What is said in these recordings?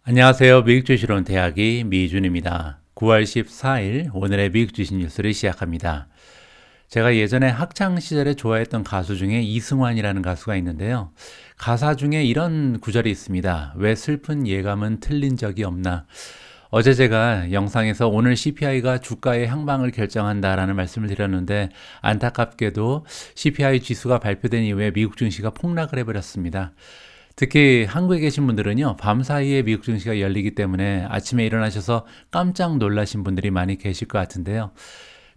안녕하세요. 미국 주식론 대학이 미준입니다. 9월 14일 오늘의 미국 주식 뉴스를 시작합니다. 제가 예전에 학창 시절에 좋아했던 가수 중에 이승환이라는 가수가 있는데요. 가사 중에 이런 구절이 있습니다. 왜 슬픈 예감은 틀린 적이 없나. 어제 제가 영상에서 오늘 CPI가 주가의 향방을 결정한다라는 말씀을 드렸는데 안타깝게도 CPI 지수가 발표된 이후에 미국 증시가 폭락을 해버렸습니다. 특히 한국에 계신 분들은요, 밤 사이에 미국 증시가 열리기 때문에 아침에 일어나셔서 깜짝 놀라신 분들이 많이 계실 것 같은데요.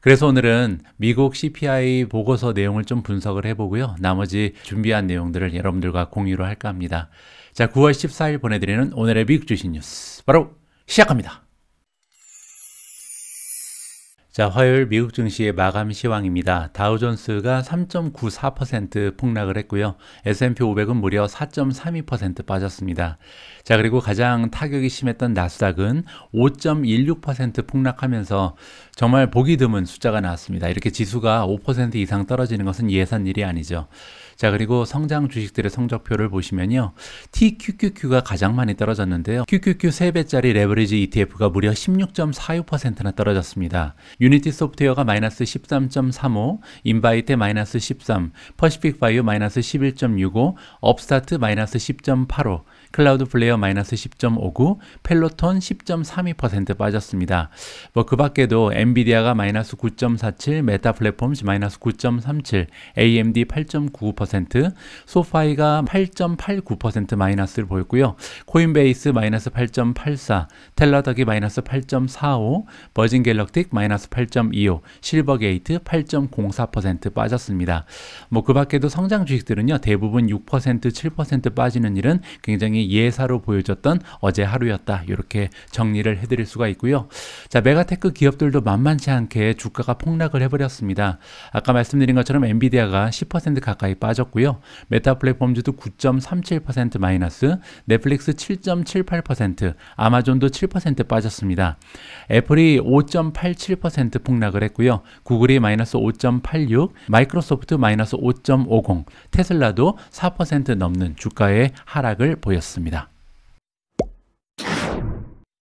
그래서 오늘은 미국 CPI 보고서 내용을 좀 분석을 해보고요. 나머지 준비한 내용들을 여러분들과 공유를 할까 합니다. 자, 9월 14일 보내드리는 오늘의 미국 주식 뉴스 바로 시작합니다. 자, 화요일 미국 증시의 마감 시황입니다. 다우존스가 3.94% 폭락을 했고요. S&P 500은 무려 4.32% 빠졌습니다. 자, 그리고 가장 타격이 심했던 나스닥은 5.16% 폭락하면서 정말 보기 드문 숫자가 나왔습니다. 이렇게 지수가 5% 이상 떨어지는 것은 예산 일이 아니죠. 자, 그리고 성장 주식들의 성적표를 보시면요. TQQQ가 가장 많이 떨어졌는데요. QQQ 3배짜리 레버리지 ETF가 무려 16.46%나 떨어졌습니다. 유니티 소프트웨어가 마이너스 13.35, 인바이테 마이너스 13, 퍼시픽 바이오 마이너스 11.65, 업스타트 마이너스 10.85, 클라우드 플레이어 마이너스 10.59, 펠로톤 10.32% 빠졌습니다. 그 밖에도 엔비디아가 마이너스 9.47, 메타 플랫폼즈 마이너스 9.37, AMD 8.99%, 소파이가 8.89% 마이너스를 보였고요. 코인베이스 마이너스 8.84, 텔라덕이 마이너스 8.45, 버진 갤럭틱 마이너스 8.25, 실버게이트 8.04% 빠졌습니다. 그 밖에도 성장 주식들은요, 대부분 6%, 7% 빠지는 일은 굉장히 예사로 보여졌던 어제 하루였다. 이렇게 정리를 해드릴 수가 있고요. 자, 메가테크 기업들도 만만치 않게 주가가 폭락을 해버렸습니다. 아까 말씀드린 것처럼 엔비디아가 10% 가까이 빠졌고요. 메타 플랫폼즈도 9.37% 마이너스, 넷플릭스 7.78%, 아마존도 7% 빠졌습니다. 애플이 5.87% 폭락을 했고요. 구글이 마이너스 5.86, 마이크로소프트 마이너스 5.50, 테슬라도 4% 넘는 주가의 하락을 보였습니다.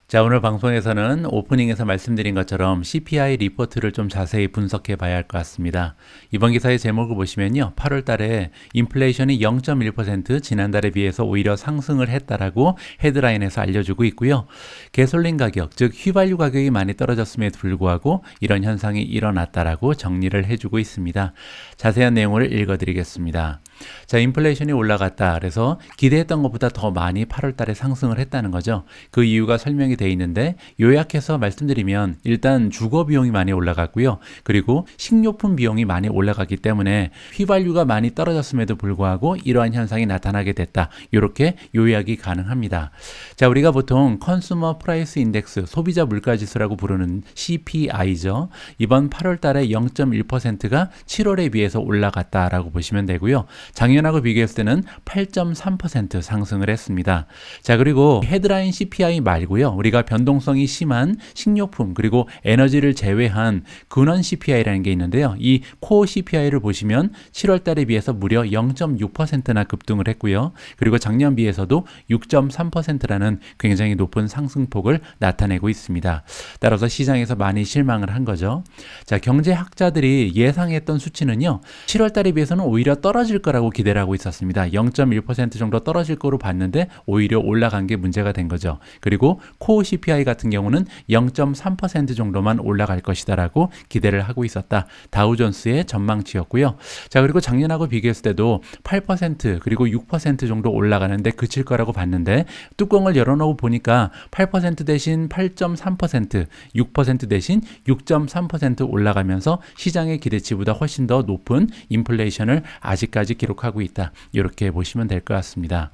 자, 오늘 방송에서는 오프닝에서 말씀드린 것처럼 CPI 리포트를 좀 자세히 분석해 봐야 할 것 같습니다. 이번 기사의 제목을 보시면요. 8월 달에 인플레이션이 0.1% 지난달에 비해서 오히려 상승을 했다라고 헤드라인에서 알려주고 있고요. 개솔린 가격, 즉 휘발유 가격이 많이 떨어졌음에도 불구하고 이런 현상이 일어났다라고 정리를 해주고 있습니다. 자세한 내용을 읽어드리겠습니다. 자, 인플레이션이 올라갔다. 그래서 기대했던 것보다 더 많이 8월 달에 상승을 했다는 거죠. 그 이유가 설명이 돼 있는데 요약해서 말씀드리면 일단 주거 비용이 많이 올라갔고요. 그리고 식료품 비용이 많이 올라갔기 때문에 휘발유가 많이 떨어졌음에도 불구하고 이러한 현상이 나타나게 됐다. 이렇게 요약이 가능합니다. 자, 우리가 보통 컨슈머 프라이스 인덱스, 소비자 물가 지수라고 부르는 CPI죠. 이번 8월 달에 0.1%가 7월에 비해서 올라갔다라고 보시면 되고요. 작년하고 비교했을 때는 8.3% 상승을 했습니다. 자, 그리고 헤드라인 CPI 말고요. 우리가 변동성이 심한 식료품 그리고 에너지를 제외한 근원 CPI라는 게 있는데요. 이 코어 CPI를 보시면 7월 달에 비해서 무려 0.6%나 급등을 했고요. 그리고 작년 비해서도 6.3%라는 굉장히 높은 상승폭을 나타내고 있습니다. 따라서 시장에서 많이 실망을 한 거죠. 자, 경제학자들이 예상했던 수치는요. 7월 달에 비해서는 오히려 떨어질 거라고 기대를 하고 있었습니다. 0.1% 정도 떨어질 거로 봤는데 오히려 올라간 게 문제가 된 거죠. 그리고 코어 CPI 같은 경우는 0.3% 정도만 올라갈 것이다라고 기대를 하고 있었다. 다우존스의 전망치였고요. 자, 그리고 작년하고 비교했을 때도 8% 그리고 6% 정도 올라가는데 그칠 거라고 봤는데 뚜껑을 열어놓고 보니까 8% 대신 8.3%, 6% 대신 6.3% 올라가면서 시장의 기대치보다 훨씬 더 높은 인플레이션을 아직까지 기록하고 있다. 이렇게 보시면 될 것 같습니다.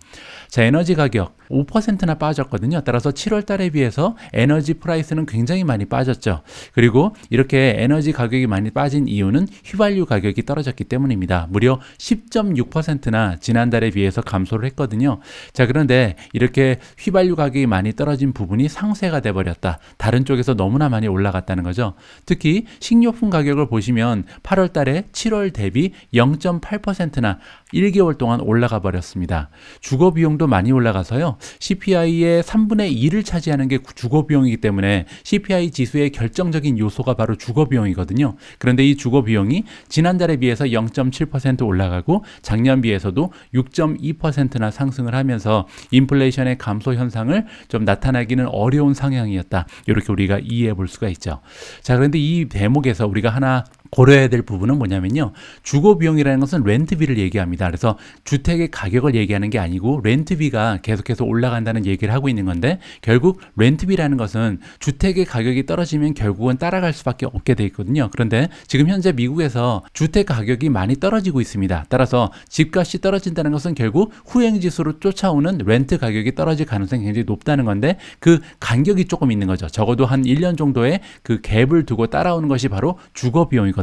자, 에너지 가격 5%나 빠졌거든요. 따라서 7월 달에 비해서 에너지 프라이스는 굉장히 많이 빠졌죠. 그리고 이렇게 에너지 가격이 많이 빠진 이유는 휘발유 가격이 떨어졌기 때문입니다. 무려 10.6%나 지난달에 비해서 감소를 했거든요. 자, 그런데 이렇게 휘발유 가격이 많이 떨어진 부분이 상쇄가 돼버렸다. 다른 쪽에서 너무나 많이 올라갔다는 거죠. 특히 식료품 가격을 보시면 8월 달에 7월 대비 0.8%나 1개월 동안 올라가 버렸습니다. 주거 비용도 많이 올라가서요. CPI의 3분의 2를 차지하는 게 주거 비용이기 때문에 CPI 지수의 결정적인 요소가 바로 주거 비용이거든요. 그런데 이 주거 비용이 지난달에 비해서 0.7% 올라가고 작년 비해서도 6.2%나 상승을 하면서 인플레이션의 감소 현상을 좀 나타나기는 어려운 상황이었다. 이렇게 우리가 이해해 볼 수가 있죠. 자, 그런데 이 대목에서 우리가 하나 고려해야 될 부분은 뭐냐면요. 주거 비용이라는 것은 렌트비를 얘기합니다. 그래서 주택의 가격을 얘기하는 게 아니고 렌트비가 계속해서 올라간다는 얘기를 하고 있는 건데, 결국 렌트비라는 것은 주택의 가격이 떨어지면 결국은 따라갈 수밖에 없게 돼 있거든요. 그런데 지금 현재 미국에서 주택 가격이 많이 떨어지고 있습니다. 따라서 집값이 떨어진다는 것은 결국 후행지수로 쫓아오는 렌트 가격이 떨어질 가능성이 굉장히 높다는 건데, 그 간격이 조금 있는 거죠. 적어도 한 1년 정도의 그 갭을 두고 따라오는 것이 바로 주거 비용이거든요.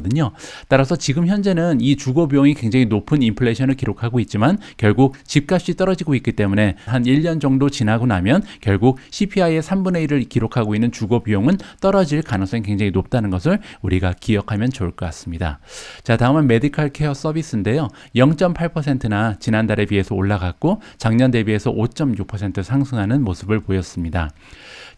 따라서 지금 현재는 이 주거 비용이 굉장히 높은 인플레이션을 기록하고 있지만 결국 집값이 떨어지고 있기 때문에 한 1년 정도 지나고 나면 결국 CPI의 3분의 1을 기록하고 있는 주거 비용은 떨어질 가능성이 굉장히 높다는 것을 우리가 기억하면 좋을 것 같습니다. 자, 다음은 메디컬 케어 서비스인데요. 0.8%나 지난달에 비해서 올라갔고 작년 대비해서 5.6% 상승하는 모습을 보였습니다.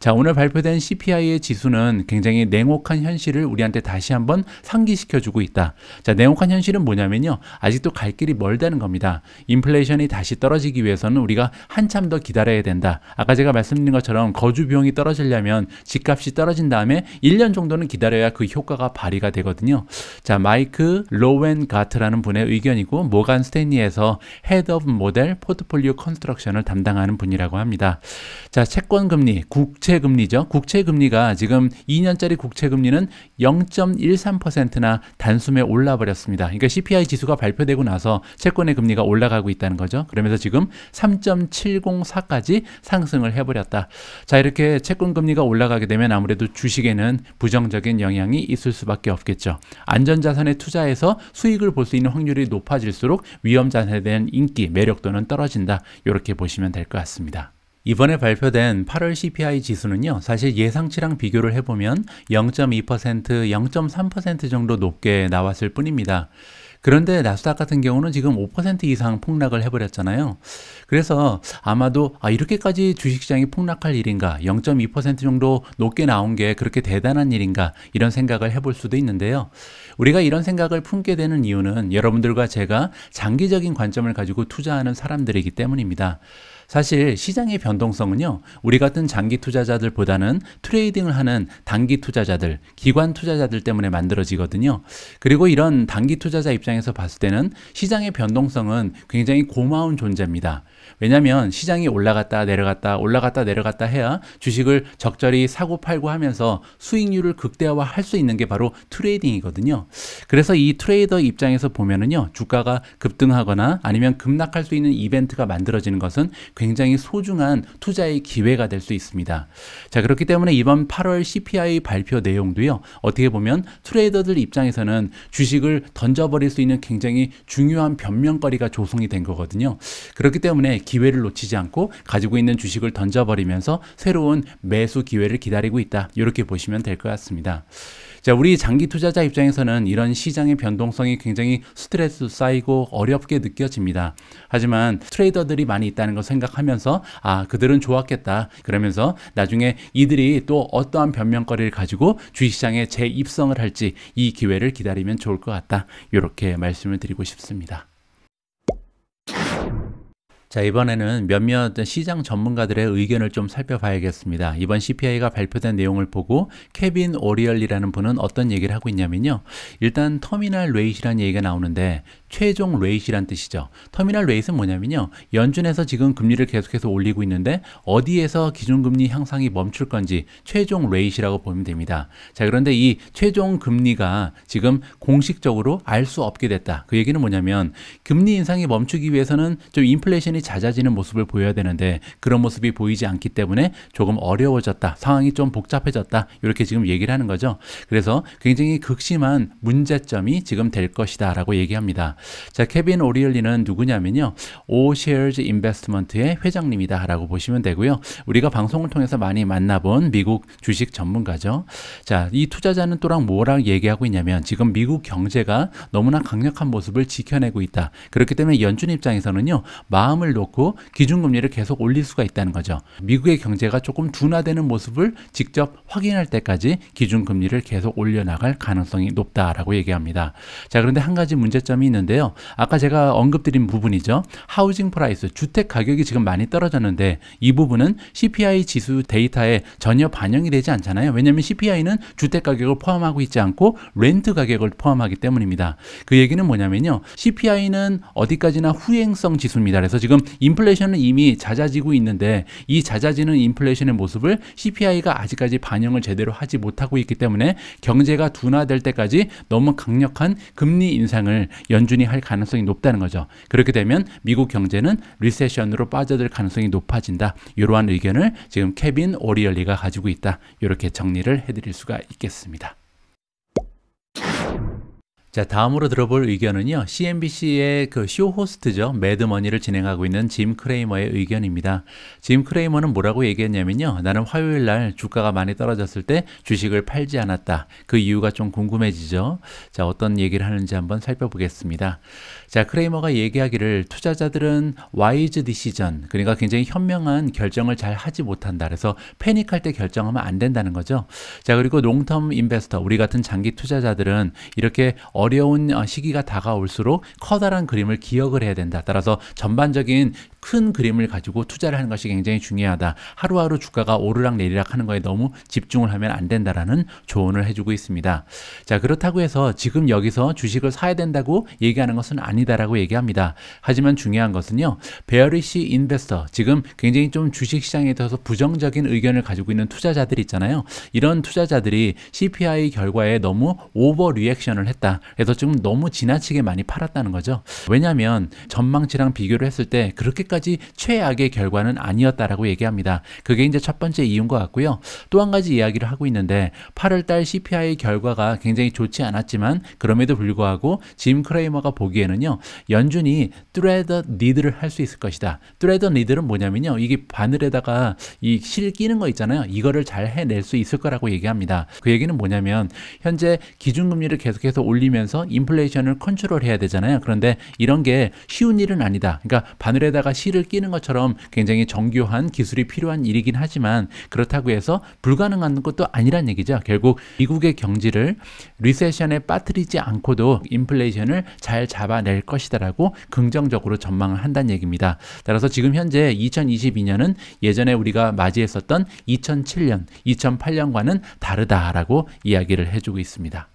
자, 오늘 발표된 CPI의 지수는 굉장히 냉혹한 현실을 우리한테 다시 한번 상기시켜주고 있다. 자, 냉혹한 현실은 뭐냐면요. 아직도 갈 길이 멀다는 겁니다. 인플레이션이 다시 떨어지기 위해서는 우리가 한참 더 기다려야 된다. 아까 제가 말씀드린 것처럼 거주 비용이 떨어지려면 집값이 떨어진 다음에 1년 정도는 기다려야 그 효과가 발휘가 되거든요. 자, 마이크 로웬가트라는 분의 의견이고 모간 스탠리에서 헤드 오브 모델 포트폴리오 컨스트럭션을 담당하는 분이라고 합니다. 자, 채권금리, 국채금리죠. 국채금리가 지금 2년짜리 국채금리는 0.13%나 단숨에 올라버렸습니다. 그러니까 CPI 지수가 발표되고 나서 채권의 금리가 올라가고 있다는 거죠. 그러면서 지금 3.704까지 상승을 해버렸다. 자, 이렇게 채권금리가 올라가게 되면 아무래도 주식에는 부정적인 영향이 있을 수밖에 없겠죠. 안전자산에 투자해서 수익을 볼 수 있는 확률이 높아질수록 위험자산에 대한 인기, 매력도는 떨어진다. 이렇게 보시면 될 것 같습니다. 이번에 발표된 8월 CPI 지수는요, 사실 예상치랑 비교를 해보면 0.2%, 0.3% 정도 높게 나왔을 뿐입니다. 그런데 나스닥 같은 경우는 지금 5% 이상 폭락을 해버렸잖아요. 그래서 아마도 이렇게까지 주식시장이 폭락할 일인가, 0.2% 정도 높게 나온 게 그렇게 대단한 일인가, 이런 생각을 해볼 수도 있는데요. 우리가 이런 생각을 품게 되는 이유는 여러분들과 제가 장기적인 관점을 가지고 투자하는 사람들이기 때문입니다. 사실 시장의 변동성은요, 우리 같은 장기 투자자들보다는 트레이딩을 하는 단기 투자자들, 기관 투자자들 때문에 만들어지거든요. 그리고 이런 단기 투자자 입장에서 봤을 때는 시장의 변동성은 굉장히 고마운 존재입니다. 왜냐하면 시장이 올라갔다 내려갔다 해야 주식을 적절히 사고 팔고 하면서 수익률을 극대화할 수 있는 게 바로 트레이딩이거든요. 그래서 이 트레이더 입장에서 보면은요, 주가가 급등하거나 아니면 급락할 수 있는 이벤트가 만들어지는 것은 굉장히 소중한 투자의 기회가 될 수 있습니다. 자, 그렇기 때문에 이번 8월 CPI 발표 내용도요, 어떻게 보면 트레이더들 입장에서는 주식을 던져버릴 수 있는 굉장히 중요한 변명거리가 조성이 된 거거든요. 그렇기 때문에 기회를 놓치지 않고 가지고 있는 주식을 던져버리면서 새로운 매수 기회를 기다리고 있다. 이렇게 보시면 될 것 같습니다. 자, 우리 장기 투자자 입장에서는 이런 시장의 변동성이 굉장히 스트레스 쌓이고 어렵게 느껴집니다. 하지만 트레이더들이 많이 있다는 걸 생각하면서 그들은 좋았겠다. 그러면서 나중에 이들이 또 어떠한 변명거리를 가지고 주식시장에 재입성을 할지 이 기회를 기다리면 좋을 것 같다. 이렇게 말씀을 드리고 싶습니다. 자, 이번에는 몇몇 시장 전문가들의 의견을 좀 살펴봐야겠습니다. 이번 CPI가 발표된 내용을 보고 케빈 오리얼리라는 분은 어떤 얘기를 하고 있냐면요. 일단 터미널 레이트라는 얘기가 나오는데 최종 레이트란 뜻이죠. 터미널 레이트는 뭐냐면요. 연준에서 지금 금리를 계속해서 올리고 있는데 어디에서 기준금리 향상이 멈출 건지 최종 레이트라고 보면 됩니다. 자, 그런데 이 최종 금리가 지금 공식적으로 알 수 없게 됐다. 그 얘기는 뭐냐면 금리 인상이 멈추기 위해서는 좀 인플레이션이 인플레이션이 잦아지는 모습을 보여야 되는데 그런 모습이 보이지 않기 때문에 조금 어려워졌다. 상황이 좀 복잡해졌다. 이렇게 지금 얘기를 하는 거죠. 그래서 굉장히 극심한 문제점이 지금 될 것이다 라고 얘기합니다. 자, 케빈 오리얼리는 누구냐면요. 오셰어즈 인베스트먼트의 회장님이다 라고 보시면 되고요. 우리가 방송을 통해서 많이 만나본 미국 주식 전문가죠. 자, 이 투자자는 또한 뭐라고 얘기하고 있냐면 지금 미국 경제가 너무나 강력한 모습을 지켜내고 있다. 그렇기 때문에 연준 입장에서는요. 마음을 놓고 기준금리를 계속 올릴 수가 있다는 거죠. 미국의 경제가 조금 둔화되는 모습을 직접 확인할 때까지 기준금리를 계속 올려나갈 가능성이 높다라고 얘기합니다. 자, 그런데 한 가지 문제점이 있는데요. 아까 제가 언급드린 부분이죠. 하우징 프라이스, 주택 가격이 지금 많이 떨어졌는데 이 부분은 CPI 지수 데이터에 전혀 반영이 되지 않잖아요. 왜냐하면 CPI는 주택 가격을 포함하고 있지 않고 렌트 가격을 포함하기 때문입니다. 그 얘기는 뭐냐면요. CPI는 어디까지나 후행성 지수입니다. 그래서 지금 인플레이션은 이미 잦아지고 있는데 이 잦아지는 인플레이션의 모습을 CPI가 아직까지 반영을 제대로 하지 못하고 있기 때문에 경제가 둔화될 때까지 너무 강력한 금리 인상을 연준이 할 가능성이 높다는 거죠. 그렇게 되면 미국 경제는 리세션으로 빠져들 가능성이 높아진다. 이러한 의견을 지금 케빈 오리얼리가 가지고 있다. 이렇게 정리를 해드릴 수가 있겠습니다. 자, 다음으로 들어볼 의견은요. CNBC의 그 쇼 호스트죠. 매드머니를 진행하고 있는 짐 크레이머의 의견입니다. 짐 크레이머는 뭐라고 얘기했냐면요. 나는 화요일 날 주가가 많이 떨어졌을 때 주식을 팔지 않았다. 그 이유가 좀 궁금해지죠. 자, 어떤 얘기를 하는지 한번 살펴보겠습니다. 자, 크레이머가 얘기하기를 투자자들은 와이즈 디시전, 그러니까 굉장히 현명한 결정을 잘 하지 못한다. 그래서 패닉할 때 결정하면 안 된다는 거죠. 자, 그리고 롱텀 인베스터, 우리 같은 장기 투자자들은 이렇게 어려운 시기가 다가올수록 커다란 그림을 기억을 해야 된다. 따라서 전반적인 큰 그림을 가지고 투자를 하는 것이 굉장히 중요하다. 하루하루 주가가 오르락 내리락 하는 거에 너무 집중을 하면 안 된다라는 조언을 해주고 있습니다. 자, 그렇다고 해서 지금 여기서 주식을 사야 된다고 얘기하는 것은 아니다라고 얘기합니다. 하지만 중요한 것은요. 베어리시 인베스터, 지금 굉장히 좀 주식시장에 대해서 부정적인 의견을 가지고 있는 투자자들 있잖아요. 이런 투자자들이 CPI 결과에 너무 오버 리액션을 했다. 그래서 지금 너무 지나치게 많이 팔았다는 거죠. 왜냐하면 전망치랑 비교를 했을 때 그렇게까지 최악의 결과는 아니었다라고 얘기합니다. 그게 이제 첫 번째 이유인 것 같고요. 또 한 가지 이야기를 하고 있는데 8월달 CPI 결과가 굉장히 좋지 않았지만 그럼에도 불구하고 짐 크레이머가 보기에는요. 연준이 트레더 니드를 할 수 있을 것이다. 트레더 니드는 뭐냐면요. 이게 바늘에다가 이 실 끼는 거 있잖아요. 이거를 잘 해낼 수 있을 거라고 얘기합니다. 그 얘기는 뭐냐면 현재 기준금리를 계속해서 올리면서 인플레이션을 컨트롤해야 되잖아요. 그런데 이런 게 쉬운 일은 아니다. 그러니까 바늘에다가 실을 끼는 것처럼 굉장히 정교한 기술이 필요한 일이긴 하지만 그렇다고 해서 불가능한 것도 아니란 얘기죠. 결국 미국의 경제를 리세션에 빠뜨리지 않고도 인플레이션을 잘 잡아낼 것이다라고 긍정적으로 전망을 한다는 얘기입니다. 따라서 지금 현재 2022년은 예전에 우리가 맞이했었던 2007년, 2008년과는 다르다라고 이야기를 해주고 있습니다.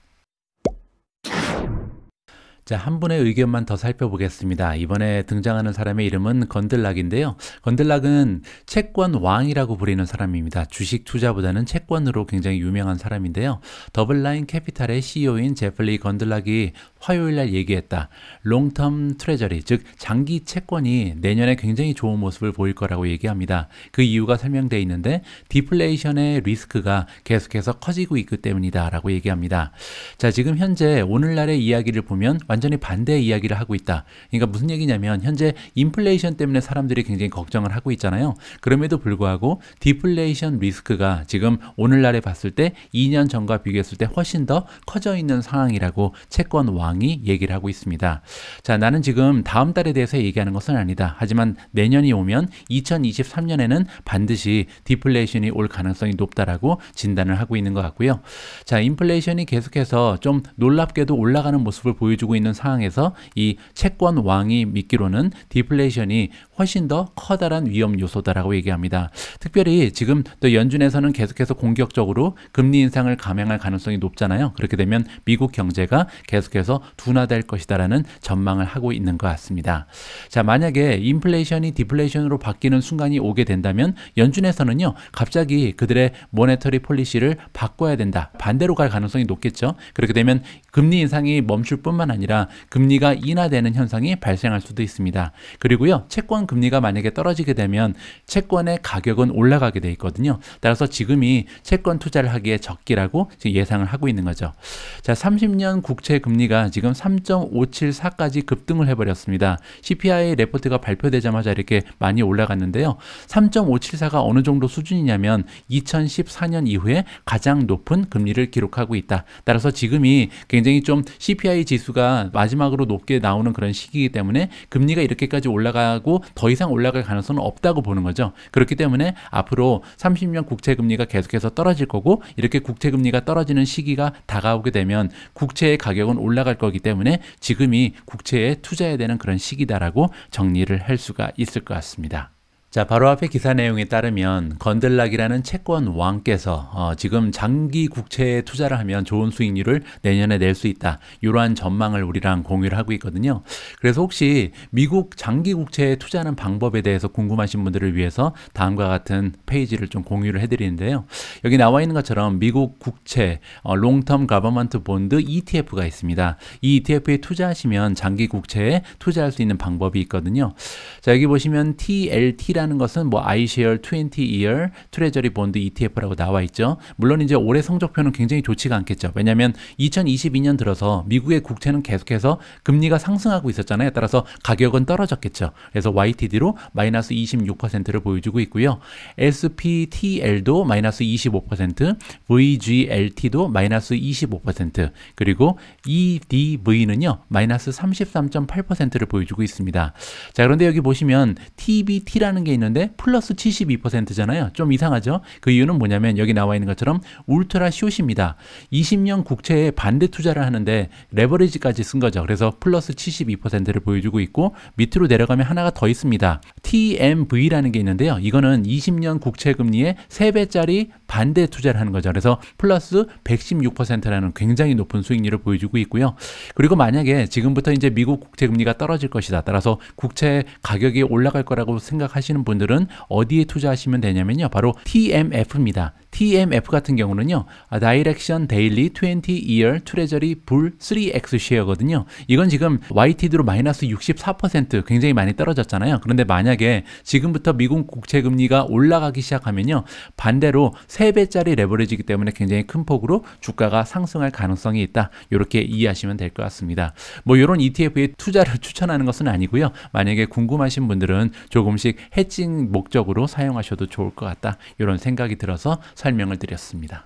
자, 한 분의 의견만 더 살펴보겠습니다. 이번에 등장하는 사람의 이름은 건들락인데요. 건들락은 채권 왕이라고 부르는 사람입니다. 주식 투자보다는 채권으로 굉장히 유명한 사람인데요. 더블라인 캐피탈의 CEO인 제플리 건들락이 화요일 날 얘기했다. 롱텀 트레저리, 즉 장기 채권이 내년에 굉장히 좋은 모습을 보일 거라고 얘기합니다. 그 이유가 설명되어 있는데 디플레이션의 리스크가 계속해서 커지고 있기 때문이다 라고 얘기합니다. 자, 지금 현재 오늘날의 이야기를 보면 완전히 반대의 이야기를 하고 있다. 그러니까 무슨 얘기냐면 현재 인플레이션 때문에 사람들이 굉장히 걱정을 하고 있잖아요. 그럼에도 불구하고 디플레이션 리스크가 지금 오늘날에 봤을 때 2년 전과 비교했을 때 훨씬 더 커져 있는 상황이라고 채권 왕이 얘기를 하고 있습니다. 자, 나는 지금 다음 달에 대해서 얘기하는 것은 아니다. 하지만 내년이 오면 2023년에는 반드시 디플레이션이 올 가능성이 높다라고 진단을 하고 있는 것 같고요. 자, 인플레이션이 계속해서 좀 놀랍게도 올라가는 모습을 보여주고 있는 상황에서 이 채권 왕이 믿기로는 디플레이션이 훨씬 더 커다란 위험 요소다라고 얘기합니다. 특별히 지금 또 연준에서는 계속해서 공격적으로 금리 인상을 감행할 가능성이 높잖아요. 그렇게 되면 미국 경제가 계속해서 둔화될 것이다라는 전망을 하고 있는 것 같습니다. 자, 만약에 인플레이션이 디플레이션으로 바뀌는 순간이 오게 된다면 연준에서는요, 갑자기 그들의 모네터리 폴리시를 바꿔야 된다. 반대로 갈 가능성이 높겠죠. 그렇게 되면 금리 인상이 멈출 뿐만 아니라 금리가 인하되는 현상이 발생할 수도 있습니다. 그리고요, 채권 채권 금리가 만약에 떨어지게 되면 채권의 가격은 올라가게 돼 있거든요. 따라서 지금이 채권 투자를 하기에 적기라고 지금 예상을 하고 있는 거죠. 자, 30년 국채 금리가 지금 3.574까지 급등을 해버렸습니다. CPI 레포트가 발표되자마자 이렇게 많이 올라갔는데요. 3.574가 어느 정도 수준이냐면 2014년 이후에 가장 높은 금리를 기록하고 있다. 따라서 지금이 굉장히 좀 CPI 지수가 마지막으로 높게 나오는 그런 시기이기 때문에 금리가 이렇게까지 올라가고 더 이상 올라갈 가능성은 없다고 보는 거죠. 그렇기 때문에 앞으로 30년 국채 금리가 계속해서 떨어질 거고, 이렇게 국채 금리가 떨어지는 시기가 다가오게 되면 국채의 가격은 올라갈 거기 때문에 지금이 국채에 투자해야 되는 그런 시기다라고 정리를 할 수가 있을 것 같습니다. 자, 바로 앞에 기사 내용에 따르면 건들락이라는 채권 왕께서 지금 장기 국채에 투자를 하면 좋은 수익률을 내년에 낼 수 있다, 이러한 전망을 우리랑 공유를 하고 있거든요. 그래서 혹시 미국 장기 국채에 투자하는 방법에 대해서 궁금하신 분들을 위해서 다음과 같은 페이지를 좀 공유를 해드리는데요. 여기 나와 있는 것처럼 미국 국채 롱텀 가버먼트 본드 ETF가 있습니다. 이 ETF에 투자하시면 장기 국채에 투자할 수 있는 방법이 있거든요. 자, 여기 보시면 TLT라는 것은 뭐 iShare 20-year 트레저리 본드 ETF라고 나와 있죠. 물론 이제 올해 성적표는 굉장히 좋지가 않겠죠. 왜냐하면 2022년 들어서 미국의 국채는 계속해서 금리가 상승하고 있었잖아요. 따라서 가격은 떨어졌겠죠. 그래서 YTD로 마이너스 26%를 보여주고 있고요. SPTL도 마이너스 25%, VGLT도 마이너스 25%, 그리고 EDV는요 마이너스 33.8%를 보여주고 있습니다. 자, 그런데 여기 보시면 TBT라는 게 있는데 플러스 72%잖아요. 좀 이상하죠? 그 이유는 뭐냐면 여기 나와 있는 것처럼 울트라 숏입니다. 20년 국채에 반대 투자를 하는데 레버리지까지 쓴 거죠. 그래서 플러스 72%를 보여주고 있고, 밑으로 내려가면 하나가 더 있습니다. TMV라는 게 있는데요. 이거는 20년 국채 금리의 3배짜리 반대 투자를 하는 거죠. 그래서 플러스 116%라는 굉장히 높은 수익률을 보여주고 있고요. 그리고 만약에 지금부터 이제 미국 국채 금리가 떨어질 것이다, 따라서 국채 가격이 올라갈 거라고 생각하시는 분들은 어디에 투자하시면 되냐면요, 바로 TMF입니다. TMF 같은 경우는요, Direction Daily 20-year Treasury Bull 3X 쉐어거든요. 이건 지금 YTD로 마이너스 64%, 굉장히 많이 떨어졌잖아요. 그런데 만약에 지금부터 미국 국채 금리가 올라가기 시작하면요, 반대로 3배짜리 레버리지이기 때문에 굉장히 큰 폭으로 주가가 상승할 가능성이 있다, 이렇게 이해하시면 될 것 같습니다. 뭐 이런 ETF에 투자를 추천하는 것은 아니고요. 만약에 궁금하신 분들은 조금씩 해칭 목적으로 사용하셔도 좋을 것 같다, 이런 생각이 들어서 설명을 드렸습니다.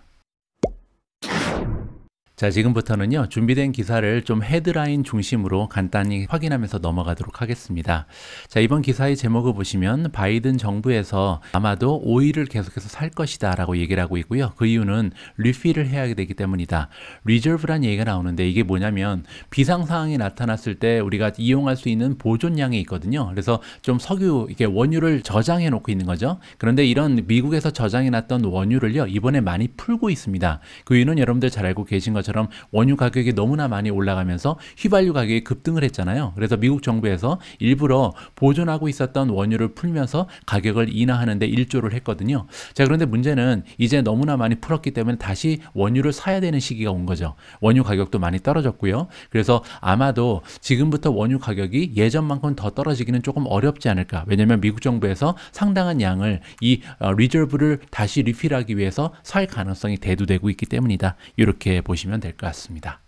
자, 지금부터는요, 준비된 기사를 좀 헤드라인 중심으로 간단히 확인하면서 넘어가도록 하겠습니다. 자, 이번 기사의 제목을 보시면 바이든 정부에서 아마도 오일을 계속해서 살 것이다 라고 얘기를 하고 있고요. 그 이유는 리필을 해야 되기 때문이다. 리저브란 얘기가 나오는데, 이게 뭐냐면 비상상황이 나타났을 때 우리가 이용할 수 있는 보존량이 있거든요. 그래서 좀 석유, 이게 원유를 저장해 놓고 있는 거죠. 그런데 이런 미국에서 저장해 놨던 원유를요, 이번에 많이 풀고 있습니다. 그 이유는 여러분들 잘 알고 계신 것처럼 원유 가격이 너무나 많이 올라가면서 휘발유 가격이 급등을 했잖아요. 그래서 미국 정부에서 일부러 보존하고 있었던 원유를 풀면서 가격을 인하하는 데 일조를 했거든요. 자, 그런데 문제는 이제 너무나 많이 풀었기 때문에 다시 원유를 사야 되는 시기가 온 거죠. 원유 가격도 많이 떨어졌고요. 그래서 아마도 지금부터 원유 가격이 예전만큼 더 떨어지기는 조금 어렵지 않을까. 왜냐하면 미국 정부에서 상당한 양을 이 리저브를 다시 리필하기 위해서 살 가능성이 대두되고 있기 때문이다, 이렇게 보시면 될 것 같습니다.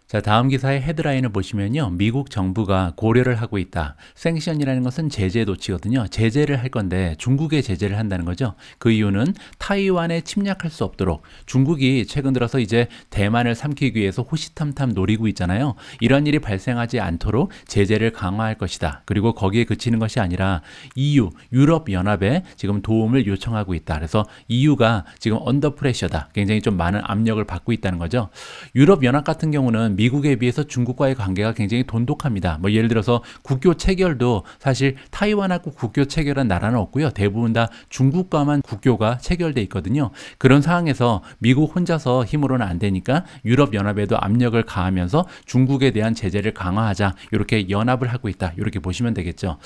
자, 다음 기사의 헤드라인을 보시면요, 미국 정부가 고려를 하고 있다. 생션이라는 것은 제재 조치거든요. 제재를 할 건데 중국에 제재를 한다는 거죠. 그 이유는 타이완에 침략할 수 없도록, 중국이 최근 들어서 이제 대만을 삼키기 위해서 호시탐탐 노리고 있잖아요. 이런 일이 발생하지 않도록 제재를 강화할 것이다. 그리고 거기에 그치는 것이 아니라 EU, 유럽연합에 지금 도움을 요청하고 있다. 그래서 EU가 지금 언더 프레셔다. 굉장히 좀 많은 압력을 받고 있다는 거죠. 유럽연합 같은 경우는 미국에 비해서 중국과의 관계가 굉장히 돈독합니다. 뭐 예를 들어서 국교 체결도 사실 타이완하고 국교 체결한 나라는 없고요. 대부분 다 중국과만 국교가 체결돼 있거든요. 그런 상황에서 미국 혼자서 힘으로는 안 되니까 유럽연합에도 압력을 가하면서 중국에 대한 제재를 강화하자, 이렇게 연합을 하고 있다, 이렇게 보시면 되겠죠.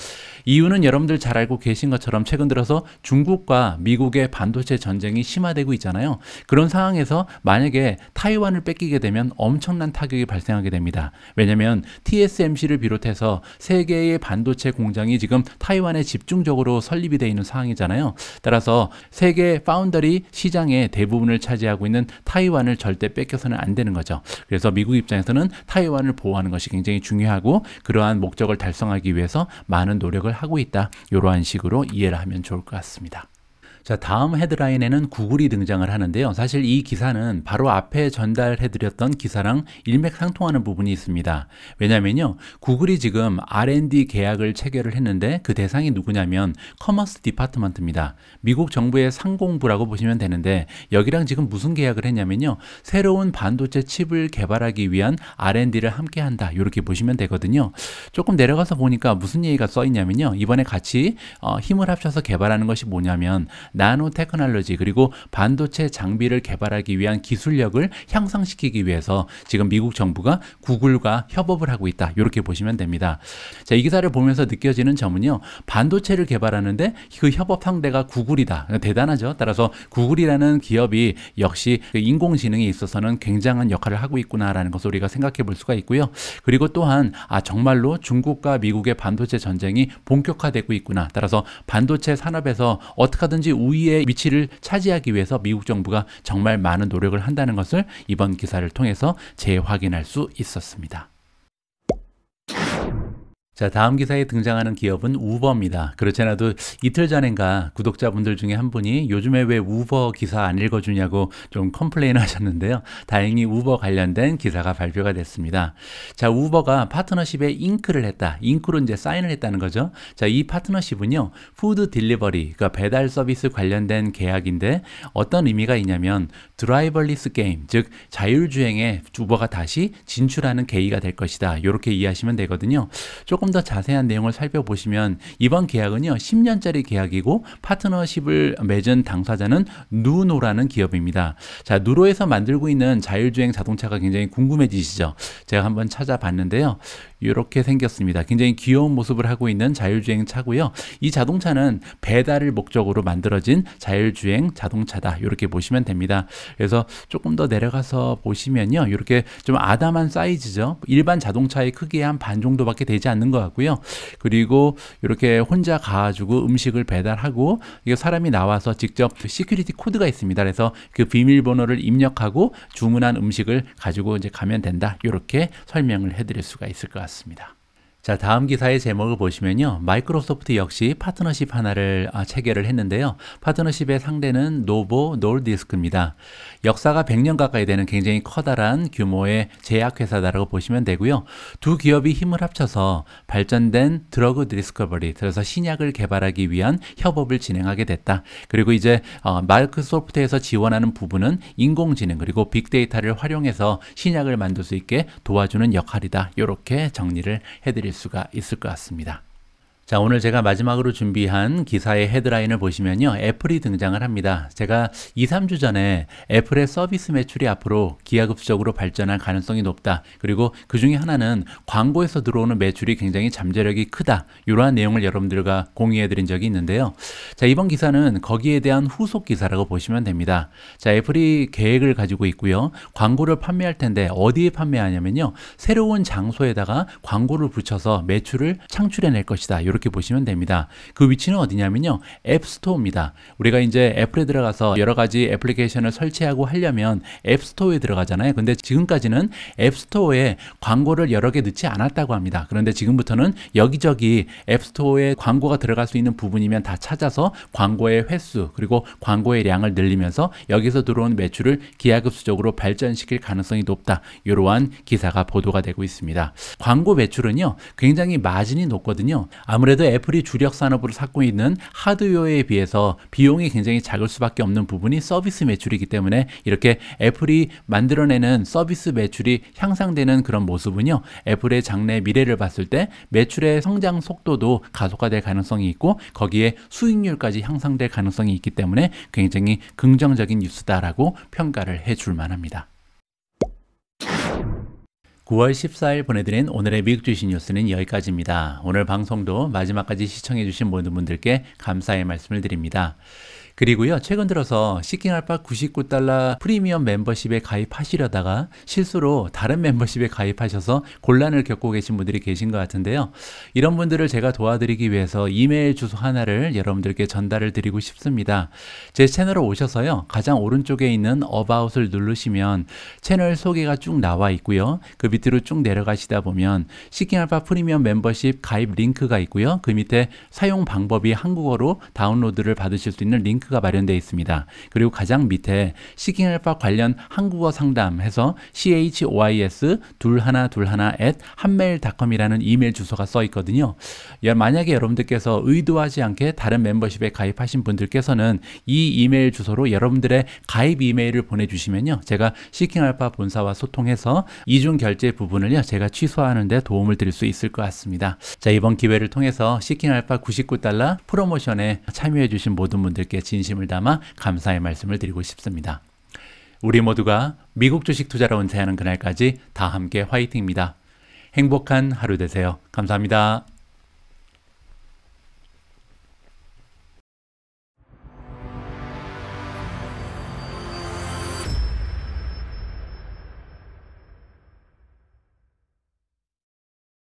이유는 여러분들 잘 알고 계신 것처럼 최근 들어서 중국과 미국의 반도체 전쟁이 심화되고 있잖아요. 그런 상황에서 만약에 타이완을 뺏기게 되면 엄청난 타격이 갑자기 발생하게 됩니다. 왜냐하면 TSMC를 비롯해서 세계의 반도체 공장이 지금 타이완에 집중적으로 설립이 되어 있는 상황이잖아요. 따라서 세계 파운더리 시장의 대부분을 차지하고 있는 타이완을 절대 뺏겨서는 안 되는 거죠. 그래서 미국 입장에서는 타이완을 보호하는 것이 굉장히 중요하고 그러한 목적을 달성하기 위해서 많은 노력을 하고 있다. 이러한 식으로 이해를 하면 좋을 것 같습니다. 자, 다음 헤드라인에는 구글이 등장을 하는데요. 사실 이 기사는 바로 앞에 전달해드렸던 기사랑 일맥상통하는 부분이 있습니다. 왜냐면요, 구글이 지금 R&D 계약을 체결을 했는데 그 대상이 누구냐면 커머스 디파트먼트입니다. 미국 정부의 상공부라고 보시면 되는데 여기랑 지금 무슨 계약을 했냐면요, 새로운 반도체 칩을 개발하기 위한 R&D를 함께 한다. 이렇게 보시면 되거든요. 조금 내려가서 보니까 무슨 얘기가 써 있냐면요, 이번에 같이 힘을 합쳐서 개발하는 것이 뭐냐면 나노 테크놀로지 그리고 반도체 장비를 개발하기 위한 기술력을 향상시키기 위해서 지금 미국 정부가 구글과 협업을 하고 있다. 이렇게 보시면 됩니다. 자, 이 기사를 보면서 느껴지는 점은요, 반도체를 개발하는데 그 협업 상대가 구글이다. 대단하죠. 따라서 구글이라는 기업이 역시 인공지능에 있어서는 굉장한 역할을 하고 있구나라는 것을 우리가 생각해 볼 수가 있고요. 그리고 또한 정말로 중국과 미국의 반도체 전쟁이 본격화되고 있구나. 따라서 반도체 산업에서 어떻게 하든지 우위의 위치를 차지하기 위해서 미국 정부가 정말 많은 노력을 한다는 것을 이번 기사를 통해서 재확인할 수 있었습니다. 자, 다음 기사에 등장하는 기업은 우버입니다. 그렇지 않아도 이틀 전인가 구독자분들 중에 한 분이 요즘에 왜 우버 기사 안 읽어주냐고 좀 컴플레인 하셨는데요. 다행히 우버 관련된 기사가 발표가 됐습니다. 자, 우버가 파트너십에 잉크를 했다. 잉크로 이제 사인을 했다는 거죠. 자, 이 파트너십은요, 푸드 딜리버리, 그러니까 배달 서비스 관련된 계약인데 어떤 의미가 있냐면 드라이버리스 게임, 즉 자율주행에 우버가 다시 진출하는 계기가 될 것이다. 이렇게 이해하시면 되거든요. 조금 더 자세한 내용을 살펴보시면 이번 계약은요, 10년짜리 계약이고 파트너십을 맺은 당사자는 누노라는 기업입니다. 자, 누로에서 만들고 있는 자율주행 자동차가 굉장히 궁금해지시죠? 제가 한번 찾아봤는데요. 이렇게 생겼습니다. 굉장히 귀여운 모습을 하고 있는 자율주행 차고요. 이 자동차는 배달을 목적으로 만들어진 자율주행 자동차다. 이렇게 보시면 됩니다. 그래서 조금 더 내려가서 보시면요, 이렇게 좀 아담한 사이즈죠. 일반 자동차의 크기의 한 반 정도밖에 되지 않는 것 같고요. 그리고 이렇게 혼자 가가지고 음식을 배달하고 이게 사람이 나와서 직접 시큐리티 코드가 있습니다. 그래서 그 비밀번호를 입력하고 주문한 음식을 가지고 이제 가면 된다. 이렇게 설명을 해드릴 수가 있을 것 같습니다. 자, 다음 기사의 제목을 보시면요, 마이크로소프트 역시 파트너십 하나를 체결을 했는데요. 파트너십의 상대는 노보 노르디스크입니다. 역사가 100년 가까이 되는 굉장히 커다란 규모의 제약회사다라고 보시면 되고요. 두 기업이 힘을 합쳐서 발전된 드러그 디스커버리, 그래서 신약을 개발하기 위한 협업을 진행하게 됐다. 그리고 이제 마이크로소프트에서 지원하는 부분은 인공지능 그리고 빅데이터를 활용해서 신약을 만들 수 있게 도와주는 역할이다. 이렇게 정리를 해드릴 수가 있을 것 같습니다. 자, 오늘 제가 마지막으로 준비한 기사의 헤드라인을 보시면요, 애플이 등장을 합니다. 제가 2, 3주 전에 애플의 서비스 매출이 앞으로 기하급수적으로 발전할 가능성이 높다. 그리고 그 중에 하나는 광고에서 들어오는 매출이 굉장히 잠재력이 크다. 이러한 내용을 여러분들과 공유해 드린 적이 있는데요. 자, 이번 기사는 거기에 대한 후속 기사라고 보시면 됩니다. 자, 애플이 계획을 가지고 있고요. 광고를 판매할 텐데 어디에 판매하냐면요, 새로운 장소에다가 광고를 붙여서 매출을 창출해낼 것이다. 이렇게 보시면 됩니다. 그 위치는 어디냐면요, 앱스토어입니다. 우리가 이제 애플에 들어가서 여러 가지 애플리케이션을 설치하고 하려면 앱스토어에 들어가잖아요. 근데 지금까지는 앱스토어에 광고를 여러 개 넣지 않았다고 합니다. 그런데 지금부터는 여기저기 앱스토어에 광고가 들어갈 수 있는 부분이면 다 찾아서 광고의 횟수 그리고 광고의 량을 늘리면서 여기서 들어온 매출을 기하급수적으로 발전시킬 가능성이 높다. 이러한 기사가 보도가 되고 있습니다. 광고 매출은요, 굉장히 마진이 높거든요. 아무래도 애플이 주력 산업으로 삼고 있는 하드웨어에 비해서 비용이 굉장히 작을 수밖에 없는 부분이 서비스 매출이기 때문에 이렇게 애플이 만들어내는 서비스 매출이 향상되는 그런 모습은요, 애플의 장래 미래를 봤을 때 매출의 성장 속도도 가속화될 가능성이 있고 거기에 수익률까지 향상될 가능성이 있기 때문에 굉장히 긍정적인 뉴스다라고 평가를 해줄 만합니다. 9월 14일 보내드린 오늘의 미국 주식 뉴스는 여기까지입니다. 오늘 방송도 마지막까지 시청해주신 모든 분들께 감사의 말씀을 드립니다. 그리고요, 최근 들어서 시킹알파 $99 프리미엄 멤버십에 가입하시려다가 실수로 다른 멤버십에 가입하셔서 곤란을 겪고 계신 분들이 계신 것 같은데요. 이런 분들을 제가 도와드리기 위해서 이메일 주소 하나를 여러분들께 전달을 드리고 싶습니다. 제 채널에 오셔서요, 가장 오른쪽에 있는 About을 누르시면 채널 소개가 쭉 나와 있고요. 그 밑으로 쭉 내려가시다 보면 시킹알파 프리미엄 멤버십 가입 링크가 있고요. 그 밑에 사용 방법이 한국어로 다운로드를 받으실 수 있는 링크가 마련되어 있습니다. 그리고 가장 밑에 시킹알파 관련 한국어 상담해서 CHOIS2121@한메일.com이라는 이메일 주소가 써 있거든요. 만약에 여러분들께서 의도하지 않게 다른 멤버십에 가입하신 분들께서는 이 이메일 주소로 여러분들의 가입 이메일을 보내주시면요, 제가 시킹알파 본사와 소통해서 이중 결제 부분을요, 제가 취소하는 데 도움을 드릴 수 있을 것 같습니다. 자, 이번 기회를 통해서 시킹알파 $99 프로모션에 참여해 주신 모든 분들께 진심을 담아 감사의 말씀을 드리고 싶습니다. 우리 모두가 미국 주식 투자로 은퇴하는 그날까지 다 함께 화이팅입니다. 행복한 하루 되세요. 감사합니다.